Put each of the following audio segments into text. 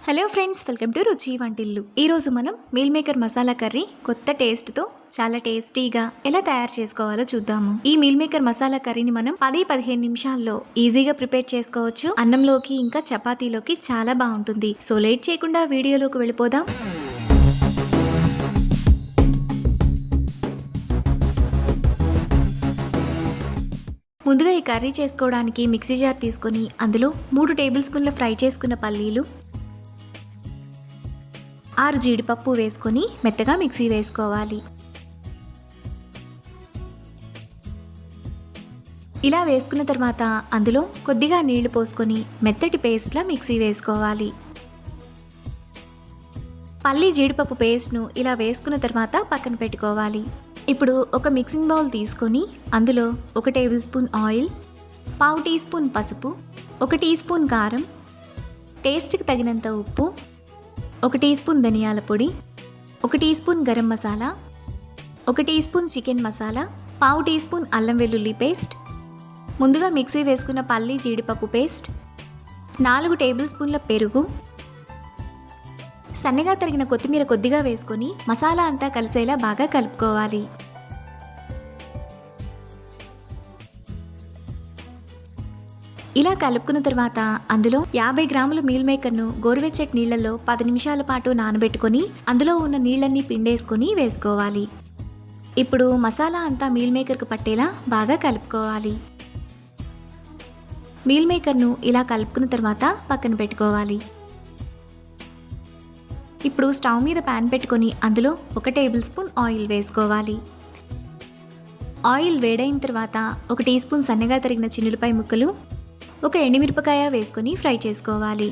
Hello friends, welcome to రుచి వంటిల్లు. ఈరోజు మనం మీల్ మేకర్ మసాలా కర్రీ కొత్త టేస్ట్తో చాలా టేస్టీగా ఎలా తయారు చేసుకోవాలో చూద్దాము. ఈ మీల్ మేకర్ మసాలా కర్రీని మనం 10-15 నిమిషాల్లో ఈజీగా ప్రిపేర్ చేసుకోవచ్చు. అన్నంలోకి ఇంకా చపాతీలోకి చాలా బాగుంటుంది. సో లేట్ చేయకుండా వీడియోలోకి వెళ్ళిపోదాం. ముందుగా ఈ కర్రీ చేసుకోవడానికి మిక్సీ జార్ తీసుకొని అందులో 3 టేబుల్ స్పూన్ల ఫ్రై చేసుకున్న పల్లీలు, 6 జీడిపప్పు వేసుకొని మెత్తగా మిక్సీ వేసుకోవాలి. ఇలా వేసుకున్న తర్వాత అందులో కొద్దిగా నీళ్లు పోసుకొని మెత్తటి పేస్ట్లా మిక్సీ వేసుకోవాలి. పల్లీ జీడిపప్పు పేస్ట్ను ఇలా వేసుకున్న తర్వాత పక్కన పెట్టుకోవాలి. ఇప్పుడు ఒక మిక్సింగ్ బౌల్ తీసుకొని అందులో 1 tablespoon oil, 1/2 teaspoon పసుపు, 1 టీ స్పూన్ కారం, టేస్ట్కి తగినంత ఉప్పు, 1 టీ స్పూన్ ధనియాల పొడి, 1 teaspoon garam masala, 1 teaspoon chicken masala, 1/2 teaspoon అల్లం వెల్లుల్లి పేస్ట్, ముందుగా మిక్సీ వేసుకున్న పల్లీ జీడిపప్పు పేస్ట్, 4 టేబుల్ స్పూన్ల పెరుగు, సన్నగా తరిగిన కొత్తిమీర కొద్దిగా వేసుకొని మసాలా అంతా కలిసేలా బాగా కలుపుకోవాలి. ఇలా కలుపుకున్న తర్వాత అందులో 50 గ్రాముల మీల్ మేకర్ను గోరువెచ్చటి నీళ్లలో 10 నిమిషాల పాటు నానబెట్టుకొని అందులో ఉన్న నీళ్ళన్నీ పిండేసుకొని వేసుకోవాలి. ఇప్పుడు మసాలా అంతా మీల్ మేకర్కు పట్టేలా బాగా కలుపుకోవాలి. మీల్ మేకర్ను ఇలా కలుపుకున్న తర్వాత పక్కన పెట్టుకోవాలి. ఇప్పుడు స్టవ్ మీద ప్యాన్ పెట్టుకొని అందులో 1 టేబుల్ స్పూన్ ఆయిల్ వేసుకోవాలి. ఆయిల్ వేడైన తర్వాత 1 టీ స్పూన్ సన్నగా తరిగిన చిన్నులపాయ ముక్కలు, 1 ఎండుమిరపకాయ వేసుకొని ఫ్రై చేసుకోవాలి.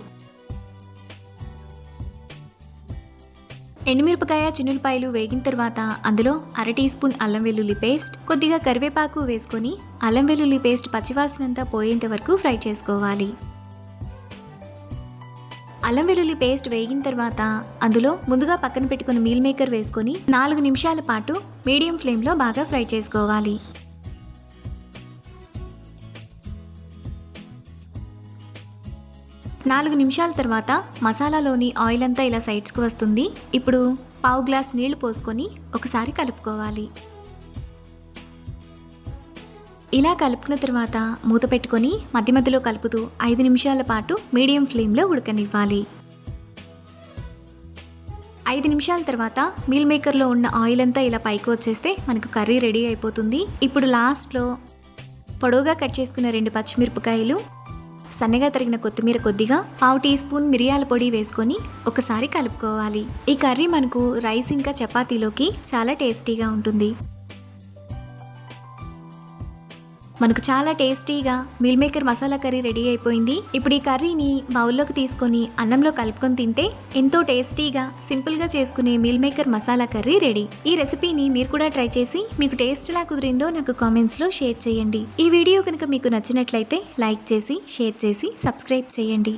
ఎండుమిరపకాయ చిన్నులపాయలు వేగిన తర్వాత అందులో 1/2 టీ స్పూన్ అల్లం వెల్లుల్లి పేస్ట్, కొద్దిగా కరివేపాకు వేసుకొని అల్లం వెల్లుల్లి పేస్ట్ పచ్చివాసనంతా పోయేంత వరకు ఫ్రై చేసుకోవాలి. అల్లం వెల్లుల్లి పేస్ట్ వేగిన తర్వాత అందులో ముందుగా పక్కన పెట్టుకున్న మీల్ మేకర్ వేసుకొని 4 నిమిషాల పాటు మీడియం ఫ్లేమ్లో బాగా ఫ్రై చేసుకోవాలి. నాలుగు నిమిషాల తర్వాత మసాలాలోని ఆయిల్ అంతా ఇలా సైడ్స్కి వస్తుంది. ఇప్పుడు 1/2 గ్లాస్ నీళ్లు పోసుకొని ఒకసారి కలుపుకోవాలి. ఇలా కలుపుకున్న తర్వాత మూత పెట్టుకొని మధ్య మధ్యలో కలుపుతూ 5 నిమిషాల పాటు మీడియం ఫ్లేమ్లో ఉడకనివ్వాలి. 5 నిమిషాల తర్వాత మీల్ మేకర్లో ఉన్న ఆయిల్ అంతా ఇలా పైకి వచ్చేస్తే మనకు కర్రీ రెడీ అయిపోతుంది. ఇప్పుడు లాస్ట్లో పొడవుగా కట్ చేసుకున్న 2 పచ్చిమిరపకాయలు, సన్నగా తరిగిన కొత్తిమీర కొద్దిగా, 1/2 టీ స్పూన్ మిరియాల పొడి వేసుకొని ఒకసారి కలుపుకోవాలి. ఈ కర్రీ మనకు రైస్ ఇంకా చపాతీలోకి చాలా టేస్టీగా ఉంటుంది. మనకు చాలా టేస్టీగా meal maker masala curry ready అయిపోయింది. ఇప్పుడు ఈ కర్రీని బౌల్లోకి తీసుకొని అన్నంలో కలుపుకొని తింటే ఎంతో టేస్టీగా సింపుల్గా చేసుకునే meal maker masala curry ready. ఈ రెసిపీని మీరు కూడా ట్రై చేసి మీకు టేస్ట్ ఎలా కుదిరిందో నాకు కామెంట్స్లో షేర్ చేయండి. ఈ వీడియో కనుక మీకు నచ్చినట్లయితే లైక్ చేసి, షేర్ చేసి, సబ్స్క్రైబ్ చేయండి.